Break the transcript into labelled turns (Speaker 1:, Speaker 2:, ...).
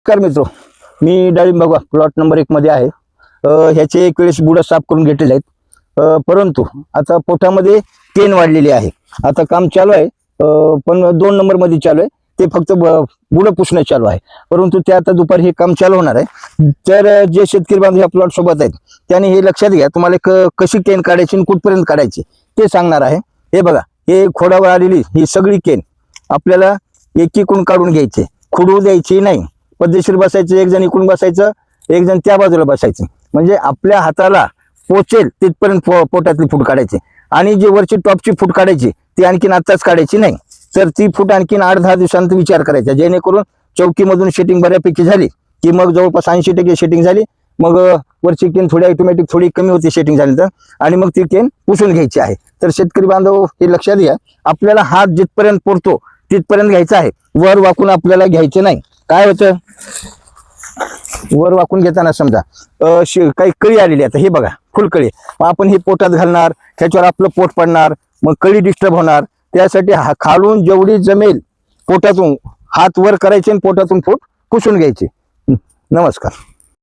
Speaker 1: नमस्कार मित्रो, मी डाळिंब बघा प्लॉट नंबर 1 मध्ये आहे. ह्याचे एक वेळेस बुडं साफ करून घेतलेले आहेत, परंतु आता पोटामध्ये पेन वाढलेली आहे. आता काम चालू आहे, पण 2 नंबर मध्ये चालू आहे. ते फक्त बुडं पुसणं चालू आहे, परंतु ते आता दुपारी हे काम चालू होणार आहे. तर जे शेतकरी बांधव ह्या प्लॉट सोबत आहेत त्यांनी हे लक्षात घ्या, तुम्हाला कशी केन काढायची आणि कुठपर्यंत काढायची ते सांगणार आहे. हे बघा, हे खोडावर आलेली ही सगळी केन आपल्याला एकीकडून काढून घ्यायची, खुडू द्यायची नाही. पद्धतशीर बसायचं, एक जण इकडून बसायचं, एक जण त्या बाजूला बसायचं, म्हणजे आपल्या हाताला पोचेल तिथपर्यंत पोटातली फूट काढायची. आणि जी वरची टॉपची फूट काढायची ती आणखीन आत्ताच काढायची नाही, तर ती फूट आणखीन 8-10 दिवसांत विचार करायचा, जेणेकरून चौकीमधून शेटिंग बऱ्यापैकी झाली की मग जवळपास 80% शेटिंग झाली, मग वरची केन थोडी ऑटोमॅटिक थोडी कमी होती शेटिंग झाली तर, आणि मग ती केन पुसून घ्यायची आहे. तर शेतकरी बांधव हे लक्षात घ्या, आपल्याला हात जिथपर्यंत पुरतो तिथपर्यंत घ्यायचा आहे, वर वाकून आपल्याला घ्यायचे नाही. काय होतं, वर वाकून घेताना समजा काही कळी आलेली आता हे बघा फुलकळी, आपण हे पोटात घालणार, त्याच्यावर आपलं पोट पडणार, मग कळी डिस्टर्ब होणार. त्यासाठी खालून जेवढी जमेल पोटातून हात वर करायचे आणि पोटातून फूट पुसून घ्यायची. नमस्कार.